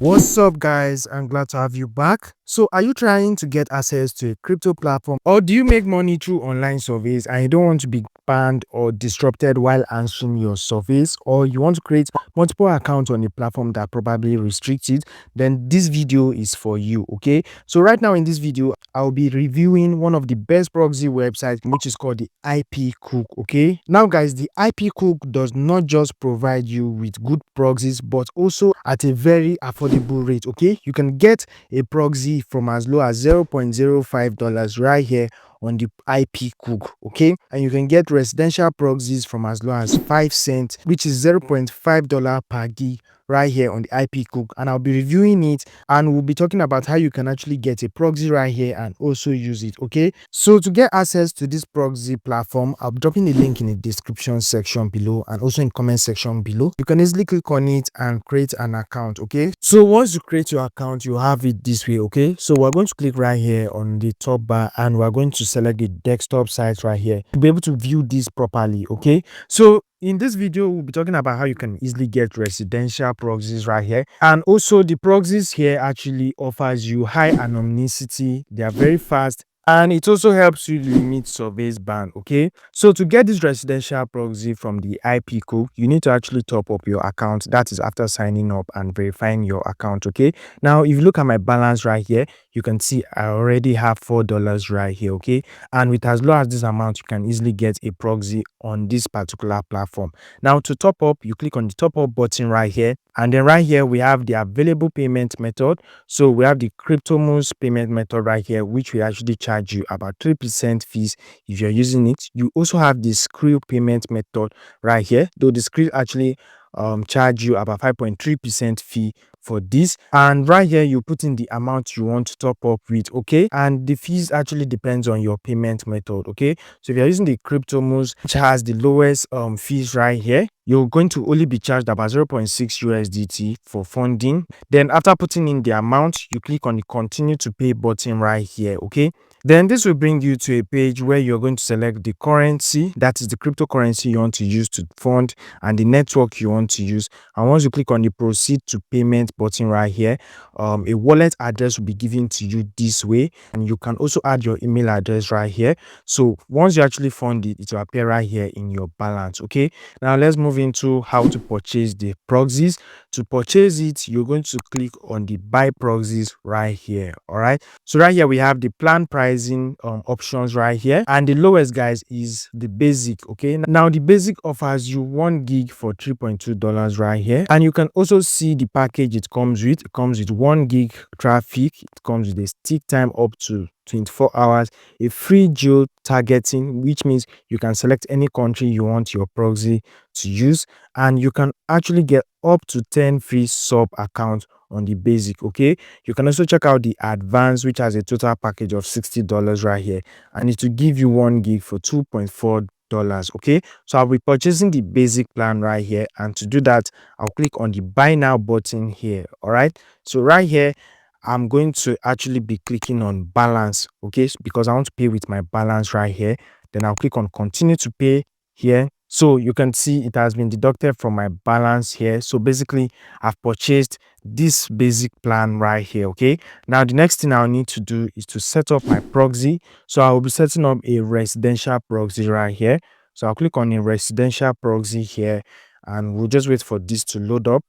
What's up, guys? I'm glad to have you back. So, are you trying to get access to a crypto platform, or do you make money through online surveys and you don't want to be banned or disrupted while answering your surveys, or you want to create multiple accounts on a platform that probably restricts it? Then this video is for you. Okay, so right now in this video I'll be reviewing one of the best proxy websites, which is called the IPcook. Okay, now guys, the IPcook does not just provide you with good proxies but also at a very affordable rate. Okay, you can get a proxy from as low as $0.05 right here on the IPcook. Okay, and you can get residential proxies from as low as 5 cents, which is $0.5 per gig right here on the IPcook, and I'll be reviewing it, and we'll be talking about how you can actually get a proxy right here and also use it. Okay, so to get access to this proxy platform, I'll be dropping the link in the description section below and also in comment section below. You can easily click on it and create an account. Okay, so once you create your account, you have it this way. Okay, so we're going to click right here on the top bar and we're going to select the desktop site right here to be able to view this properly. Okay, so in this video, we'll be talking about how you can easily get residential proxies right here. And also the proxies here actually offers you high anonymity. They are very fast, and it also helps you limit surveys ban. Okay, so to get this residential proxy from the IPcook, you need to actually top up your account. That is after signing up and verifying your account. Okay, now if you look at my balance right here, you can see I already have $4 right here. Okay, and with as low as this amount, you can easily get a proxy on this particular platform. Now to top up, you click on the top up button right here, and then right here we have the available payment method. So we have the CryptoMoose payment method right here, which will actually charge you about 3% fees if you're using it. You also have the Skrill payment method right here, though the Skrill actually charge you about 5.3% fee for this. And right here you put in the amount you want to top up with. Okay, and the fees actually depends on your payment method. Okay, so if you're using the CryptoMoose, which has the lowest fees right here, you're going to only be charged about 0.6 USDT for funding. Then after putting in the amount, you click on the continue to pay button right here. Okay, then this will bring you to a page where you're going to select the currency, that is the cryptocurrency you want to use to fund, and the network you want to use. And once you click on the proceed to payment button right here, a wallet address will be given to you this way, and you can also add your email address right here. So once you actually fund it, it will appear right here in your balance. Okay, now let's move into how to purchase the proxies. To purchase it, you're going to click on the buy proxies right here. All right, so right here we have the plan pricing options right here, and the lowest, guys, is the basic. Okay, now the basic offers you 1 gig for $3.2 right here, and you can also see the package it comes with. It comes with 1 gig traffic, it comes with a stick time up to 24 hours, a free geo targeting, which means you can select any country you want your proxy to use, and you can actually get up to 10 free sub accounts on the basic. Okay, you can also check out the advanced, which has a total package of $60 right here, and it will give you 1 gig for $2.4. Okay, so I'll be purchasing the basic plan right here, and to do that I'll click on the buy now button here. All right, so right here I'm going to actually be clicking on balance. Okay, because I want to pay with my balance right here. Then I'll click on continue to pay here. So you can see it has been deducted from my balance here. So basically I've purchased this basic plan right here. Okay, now the next thing I'll need to do is to set up my proxy. So I will be setting up a residential proxy right here. So I'll click on a residential proxy here, and we'll just wait for this to load up.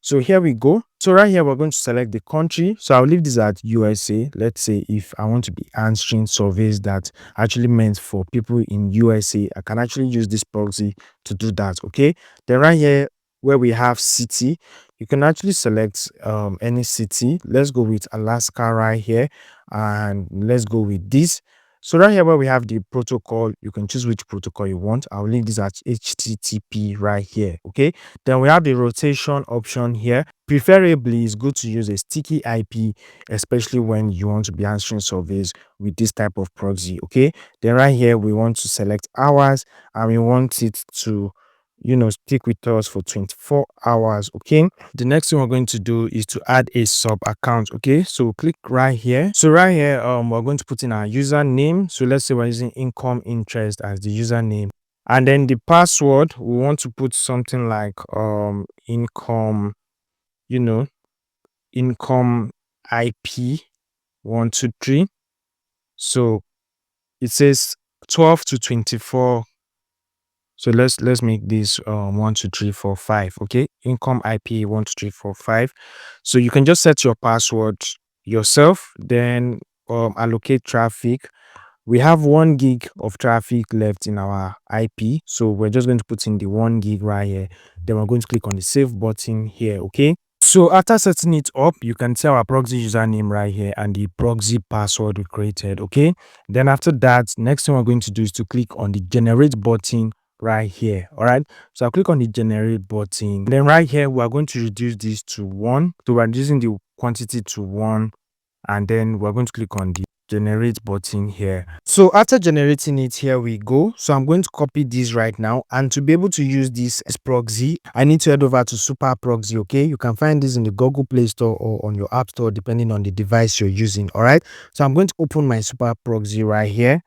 So here we go. So right here, we're going to select the country. So I'll leave this at USA. Let's say if I want to be answering surveys that actually meant for people in USA, I can actually use this proxy to do that. Okay. Then right here, where we have city, you can actually select any city. Let's go with Alaska right here, and let's go with this. So right here where we have the protocol, you can choose which protocol you want. I'll leave this at HTTP right here. Okay, then we have the rotation option here. Preferably, it's good to use a sticky IP, especially when you want to be answering surveys with this type of proxy. Okay, then right here we want to select hours, and we want it to stick with us for 24 hours. Okay, the next thing we're going to do is to add a sub account. Okay, so click right here. So right here we're going to put in our username. So let's say we're using income interest as the username, and then the password we want to put something like income, you know income IP123. So it says 12 to 24. So let's make this 1 2 3 4 5. Okay, income IP 1 2 3 4 5. So you can just set your password yourself, then allocate traffic. We have 1 gig of traffic left in our IP, so we're just going to put in the 1 gig right here. Then we're going to click on the save button here. Okay, so after setting it up, you can see our proxy username right here and the proxy password we created. Okay, then after that, next thing we're going to do is to click on the generate button right here. All right, so I'll click on the generate button. Then right here, we are going to reduce this to 1. So we're reducing the quantity to 1, and then we're going to click on the generate button here. So after generating it, here we go. So I'm going to copy this right now, and to be able to use this as proxy, I need to head over to Super Proxy. Okay, you can find this in the Google Play Store or on your App Store depending on the device you're using. All right, so I'm going to open my Super Proxy right here.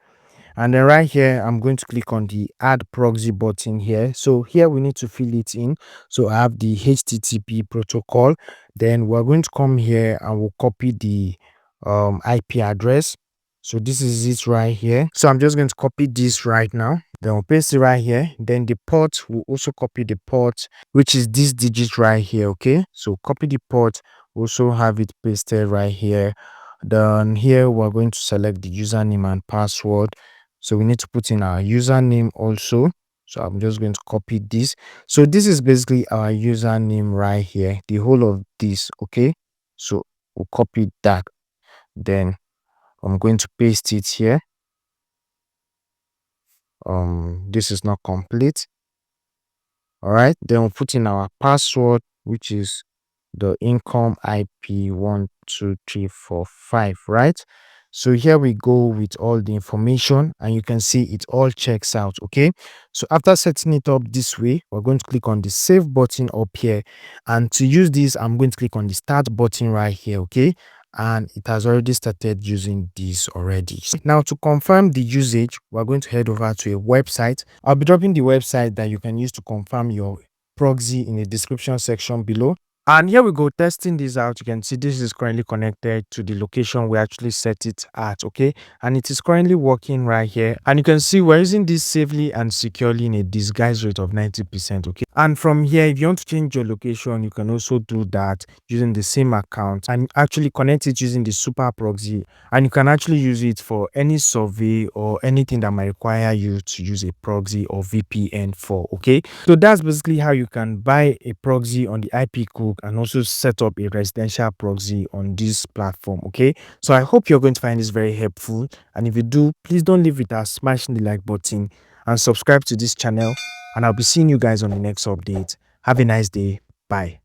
And then right here, I'm going to click on the add proxy button here. So here we need to fill it in. So I have the HTTP protocol. Then we're going to come here and we'll copy the IP address. So this is it right here. So I'm just going to copy this right now. Then we'll paste it right here. Then the port, will also copy the port, which is this digit right here. Okay, so copy the port, also have it pasted right here. Then here we're going to select the username and password. So we need to put in our username also. So I'm just going to copy this. So this is basically our username right here, the whole of this. Okay, so we'll copy that. Then I'm going to paste it here. This is not complete. All right, then we'll put in our password, which is the income IP 12345, right? So here we go with all the information, and you can see it all checks out. Okay, so after setting it up this way, we're going to click on the save button up here, and to use this, I'm going to click on the start button right here. Okay, and it has already started using this already. Now to confirm the usage, we're going to head over to a website. I'll be dropping the website that you can use to confirm your proxy in the description section below. And here we go, testing this out. You can see this is currently connected to the location we actually set it at. Okay, and it is currently working right here, and you can see we're using this safely and securely in a disguise rate of 90%. Okay, and from here, if you want to change your location, you can also do that using the same account and actually connect it using the Super Proxy, and you can actually use it for any survey or anything that might require you to use a proxy or VPN for. Okay, so that's basically how you can buy a proxy on the IPcook and also set up a residential proxy on this platform. Okay, so I hope you're going to find this very helpful, and if you do, please don't leave without smashing the like button and subscribe to this channel, and I'll be seeing you guys on the next update. Have a nice day. Bye.